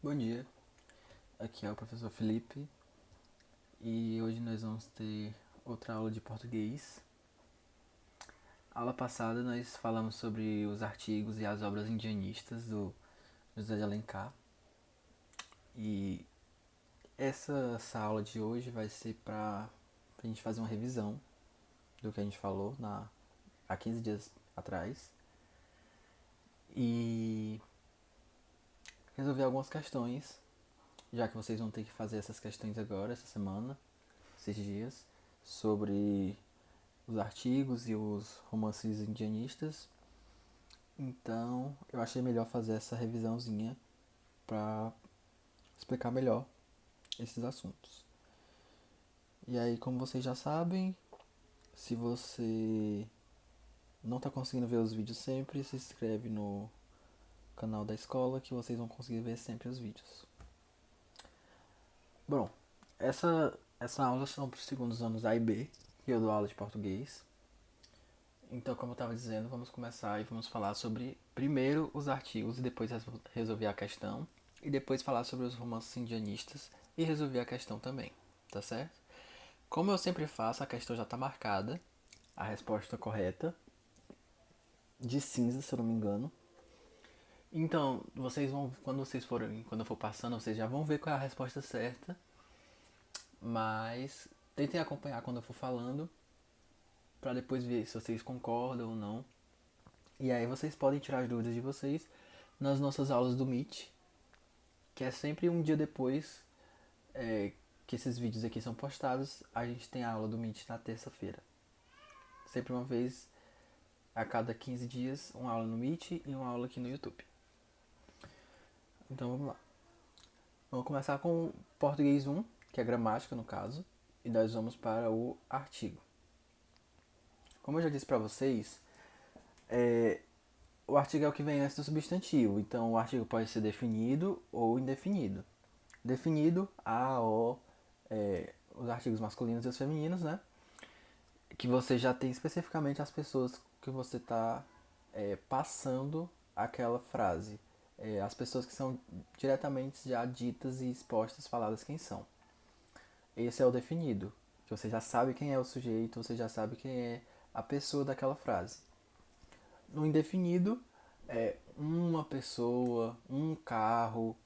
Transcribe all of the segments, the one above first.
Bom dia, aqui é o professor Felipe e hoje nós vamos ter outra aula de português. A aula passada nós falamos sobre os artigos e as obras indianistas do José de Alencar e essa aula de hoje vai ser para a gente fazer uma revisão do que a gente falou há 15 dias atrás e resolver algumas questões, já que vocês vão ter que fazer essas questões agora, essa semana, esses dias, sobre os artigos e os romances indianistas. Então, eu achei melhor fazer essa revisãozinha para explicar melhor esses assuntos. E aí, como vocês já sabem, se você não está conseguindo ver os vídeos sempre, se inscreve no canal da escola que vocês vão conseguir ver sempre os vídeos. Bom, essa aula são para os segundos anos A e B, que eu dou aula de português. Então, como eu estava dizendo, vamos começar e vamos falar sobre primeiro os artigos e depois resolver a questão. E depois falar sobre os romances indianistas e resolver a questão também, tá certo? Como eu sempre faço, a questão já está marcada, a resposta correta, de cinza, se eu não me engano. Então, vocês vão, quando eu for passando, vocês já vão ver qual é a resposta certa, mas tentem acompanhar quando eu for falando, para depois ver se vocês concordam ou não. E aí vocês podem tirar as dúvidas de vocês nas nossas aulas do Meet, que é sempre um dia depois que esses vídeos aqui são postados, a gente tem a aula do Meet na terça-feira. Sempre uma vez a cada 15 dias, uma aula no Meet e uma aula aqui no YouTube. Então vamos lá. Vamos começar com português 1, que é gramática no caso, e nós vamos para o artigo. Como eu já disse para vocês, o artigo é o que vem antes do substantivo, então o artigo pode ser definido ou indefinido. Definido, a, o, os artigos masculinos e os femininos, né? Que você já tem especificamente as pessoas que você está passando aquela frase. As pessoas que são diretamente já ditas e expostas, faladas quem são. Esse é o definido, que você já sabe quem é o sujeito, você já sabe quem é a pessoa daquela frase. No indefinido, é uma pessoa, um carro,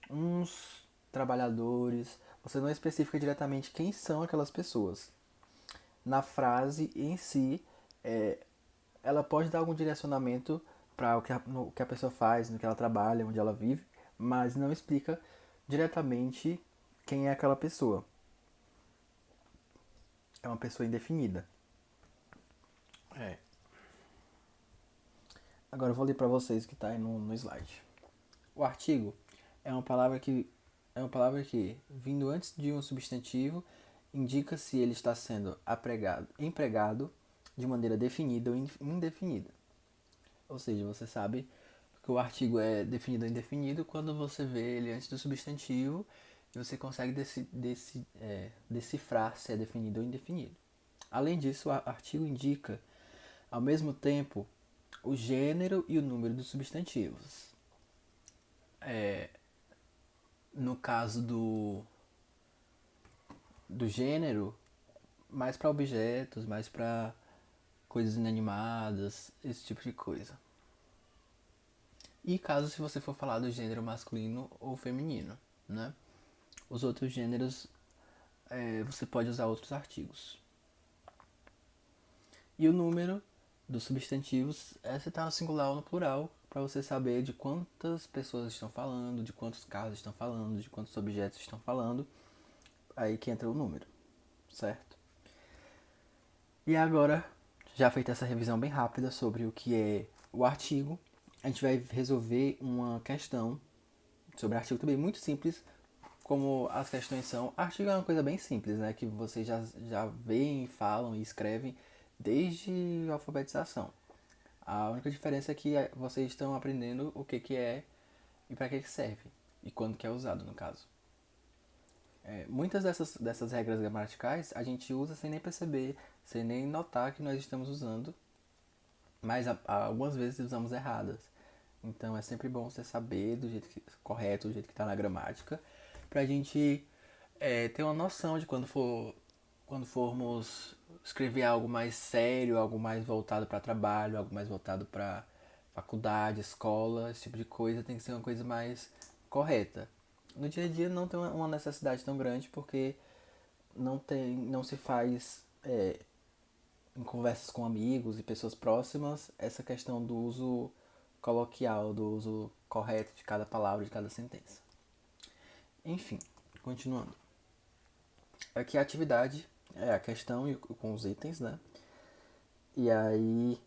uns trabalhadores. Você não especifica diretamente quem são aquelas pessoas. Na frase em si, ela pode dar algum direcionamento para o que a pessoa faz, no que ela trabalha, onde ela vive, mas não explica diretamente quem é aquela pessoa. É uma pessoa indefinida. Agora eu vou ler para vocês o que está aí no slide. O artigo é uma palavra que, vindo antes de um substantivo, indica se ele está sendo empregado de maneira definida ou indefinida. Ou seja, você sabe que o artigo é definido ou indefinido quando você vê ele antes do substantivo e você consegue decifrar se é definido ou indefinido. Além disso, o artigo indica, ao mesmo tempo, o gênero e o número dos substantivos. No caso do gênero, mais para objetos, mais para coisas inanimadas, esse tipo de coisa. E caso se você for falar do gênero masculino ou feminino, né? Os outros gêneros, você pode usar outros artigos. E o número dos substantivos é se está no singular ou no plural, para você saber de quantas pessoas estão falando, de quantos carros estão falando, de quantos objetos estão falando. Aí que entra o número, certo? E agora, já feita essa revisão bem rápida sobre o que é o artigo, a gente vai resolver uma questão sobre artigo também muito simples, como as questões são. Artigo é uma coisa bem simples, né? Que vocês já veem, falam e escrevem desde a alfabetização. A única diferença é que vocês estão aprendendo o que é e para que serve. E quando que é usado, no caso. Muitas dessas regras gramaticais a gente usa sem nem perceber, sem nem notar que nós estamos usando, mas algumas vezes usamos erradas. Então é sempre bom você saber do jeito correto, do jeito que está na gramática, pra gente ter uma noção de quando formos escrever algo mais sério, algo mais voltado para trabalho, algo mais voltado para faculdade, escola, esse tipo de coisa, tem que ser uma coisa mais correta. No dia a dia não tem uma necessidade tão grande porque não se faz em conversas com amigos e pessoas próximas essa questão do uso coloquial, do uso correto de cada palavra, de cada sentença. Enfim, continuando. Aqui a atividade é a questão com os itens, né? E aí,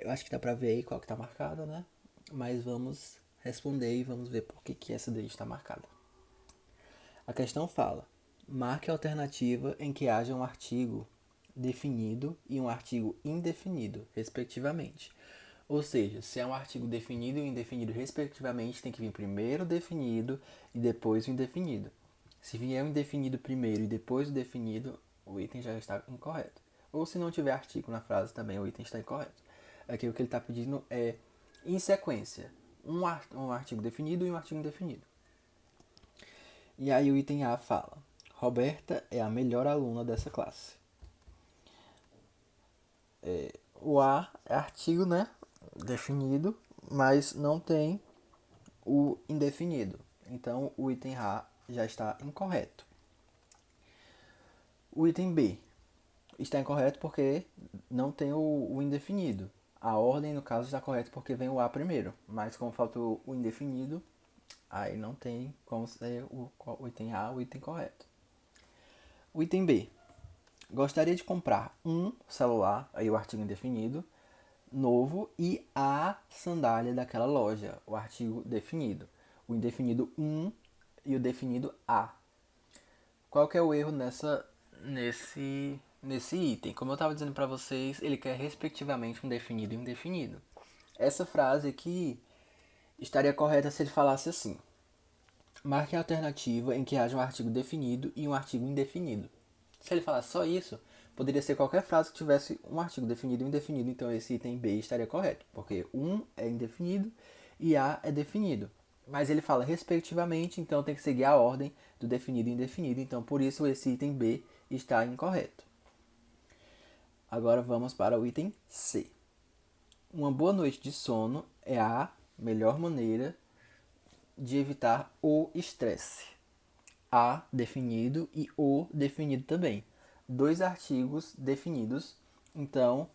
eu acho que dá pra ver aí qual que tá marcada, né? Mas vamos responder e vamos ver por que essa daí está marcada. A questão fala: marque a alternativa em que haja um artigo definido e um artigo indefinido, respectivamente. Ou seja, se é um artigo definido e indefinido, respectivamente, tem que vir primeiro o definido e depois o indefinido. Se vier o indefinido primeiro e depois o definido, o item já está incorreto. Ou se não tiver artigo na frase também, o item está incorreto. Aqui o que ele está pedindo é, em sequência, um artigo definido e um artigo indefinido. E aí o item A fala: Roberta é a melhor aluna dessa classe. O A é artigo, né? Definido, mas não tem o indefinido. Então o item A já está incorreto. O item B está incorreto porque não tem o indefinido. A ordem, no caso, está correta porque vem o A primeiro. Mas como falta o indefinido, aí não tem como ser o item A o item correto. O item B. Gostaria de comprar um celular, aí o artigo indefinido, novo e a sandália daquela loja, o artigo definido. O indefinido e o definido a. Qual que é o erro nesse item? Como eu estava dizendo para vocês, ele quer respectivamente um definido e um indefinido. Essa frase aqui estaria correta se ele falasse assim: marque a alternativa em que haja um artigo definido e um artigo indefinido. Se ele falasse só isso, poderia ser qualquer frase que tivesse um artigo definido e um indefinido, então esse item B estaria correto, porque é indefinido e A é definido. Mas ele fala respectivamente, então tem que seguir a ordem do definido e indefinido, então por isso esse item B está incorreto. Agora vamos para o item C. Uma boa noite de sono é a melhor maneira de evitar o estresse. A definido e o definido também. Dois artigos definidos, então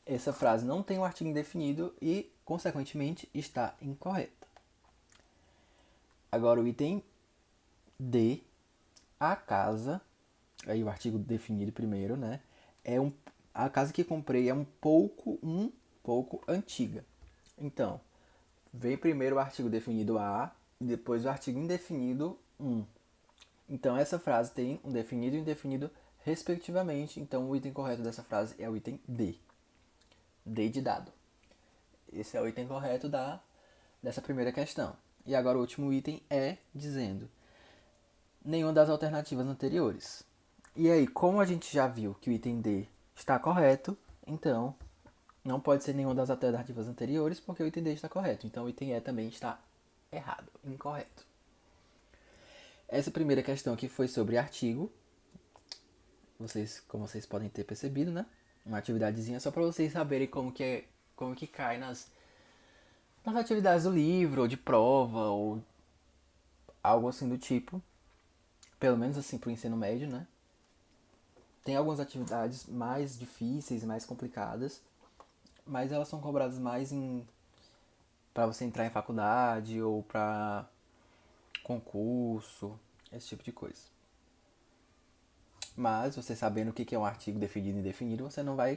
essa frase não tem um artigo indefinido e, consequentemente, está incorreta. Agora o item D, a casa, aí o artigo definido primeiro, né? A casa que comprei é um pouco antiga. Então, vem primeiro o artigo definido a e depois o artigo indefinido um. Então essa frase tem um definido e um indefinido respectivamente. Então o item correto dessa frase é o item D. D de dado. Esse é o item correto dessa primeira questão. E agora o último item é dizendo nenhuma das alternativas anteriores. E aí, como a gente já viu que o item D está correto, então não pode ser nenhuma das alternativas anteriores porque o item D está correto. Então o item E também está errado, incorreto. Essa primeira questão aqui foi sobre artigo. Como vocês podem ter percebido, né? Uma atividadezinha só para vocês saberem como que cai nas atividades do livro, ou de prova, ou algo assim do tipo. Pelo menos assim pro ensino médio, né? Tem algumas atividades mais difíceis, mais complicadas, mas elas são cobradas mais para você entrar em faculdade ou para concurso, esse tipo de coisa. Mas você sabendo o que é um artigo definido e indefinido, você não vai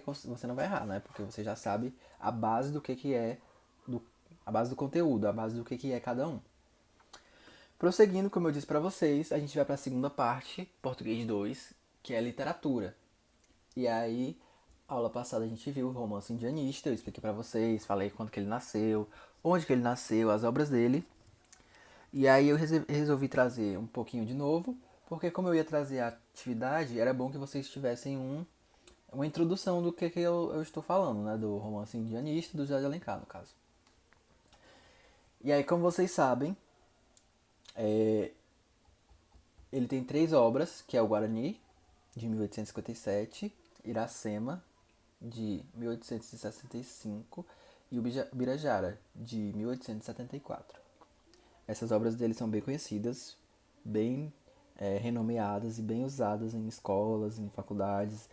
errar, né? Porque você já sabe a base do que é a base do conteúdo, a base do que é cada um. Prosseguindo, como eu disse para vocês, a gente vai para a segunda parte, português 2, que é literatura. E aí, aula passada a gente viu o romance indianista, eu expliquei para vocês, falei quando que ele nasceu, onde que ele nasceu, as obras dele. E aí eu resolvi trazer um pouquinho de novo, porque como eu ia trazer a atividade, era bom que vocês tivessem uma introdução do que eu estou falando, né? Do romance indianista, do José de Alencar, no caso. E aí, como vocês sabem, ele tem 3 obras, que é o Guarani, de 1857, Iracema, de 1865, e o Birajara, de 1874. Essas obras dele são bem conhecidas, bem renomeadas e bem usadas em escolas, em faculdades,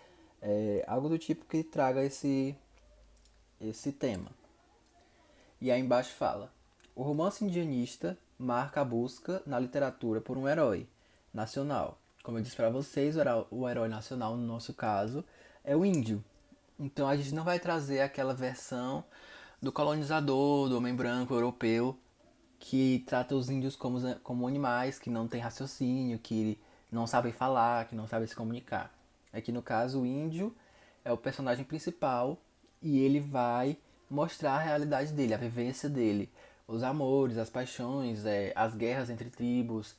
algo do tipo que traga esse tema. E aí embaixo fala: o romance indianista marca a busca na literatura por um herói nacional. Como eu disse para vocês, o herói nacional, no nosso caso, é o índio. Então a gente não vai trazer aquela versão do colonizador, do homem branco europeu, que trata os índios como animais, que não têm raciocínio, que não sabem falar, que não sabem se comunicar. Aqui no caso, o índio é o personagem principal e ele vai mostrar a realidade dele, a vivência dele, os amores, as paixões, as guerras entre tribos,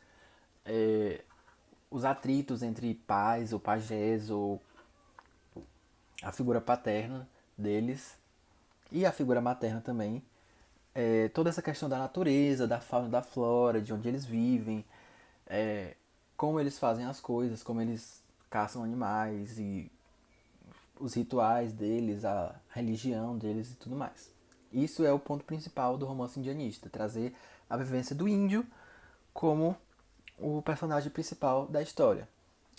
os atritos entre pais ou pajés ou a figura paterna deles e a figura materna também. Toda essa questão da natureza, da fauna e da flora, de onde eles vivem, como eles fazem as coisas, como eles caçam animais e os rituais deles, a religião deles e tudo mais. Isso é o ponto principal do romance indianista, trazer a vivência do índio como o personagem principal da história,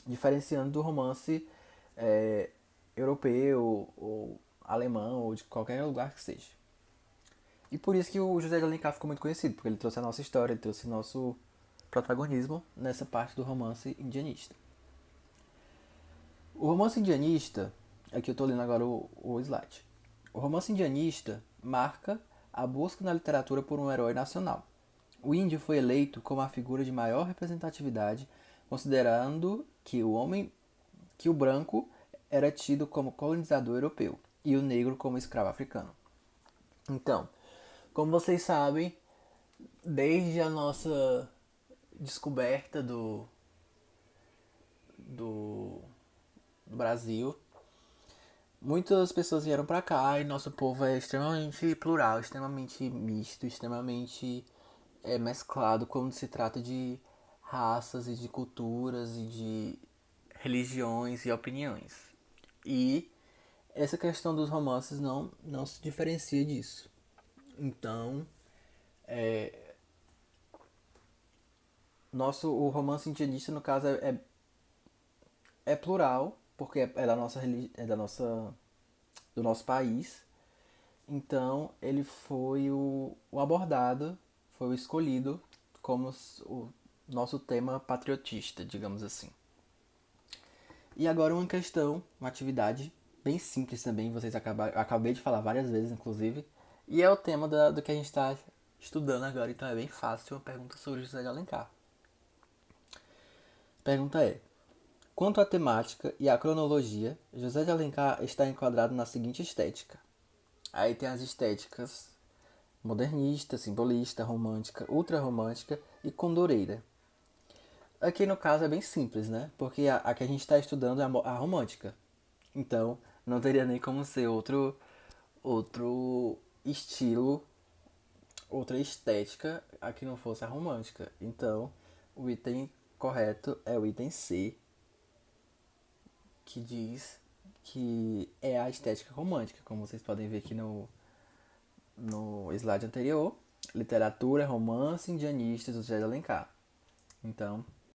diferenciando do romance europeu ou alemão ou de qualquer lugar que seja. E por isso que o José de Alencar ficou muito conhecido, porque ele trouxe a nossa história, ele trouxe nosso protagonismo nessa parte do romance indianista. O romance indianista, aqui eu estou lendo agora o slide. O romance indianista marca a busca na literatura por um herói nacional. O índio foi eleito como a figura de maior representatividade, considerando que o branco era tido como colonizador europeu e o negro como escravo africano. Então, como vocês sabem, desde a nossa descoberta do, do Brasil, muitas pessoas vieram para cá e nosso povo é extremamente plural, extremamente misto, extremamente mesclado quando se trata de raças e de culturas e de religiões e opiniões. E essa questão dos romances não se diferencia disso. Então, o romance indianista, no caso, é plural, porque é da nossa, do nosso país. Então, ele foi o abordado, foi o escolhido como o nosso tema patriotista, digamos assim. E agora uma questão, uma atividade bem simples também, acabei de falar várias vezes, inclusive, e é o tema do que a gente está estudando agora, então é bem fácil, uma pergunta sobre José de Alencar. Pergunta é: quanto à temática e à cronologia, José de Alencar está enquadrado na seguinte estética. Aí tem as estéticas modernista, simbolista, romântica, ultrarromântica e condoreira. Aqui no caso é bem simples, né? Porque a que a gente está estudando é a romântica. Então não teria nem como ser outro estilo, outra estética a que não fosse a romântica. Então o item correto é o item C, que diz que é a estética romântica, como vocês podem ver aqui no slide anterior. Literatura, romance, indianistas, do José de Alencar. Então,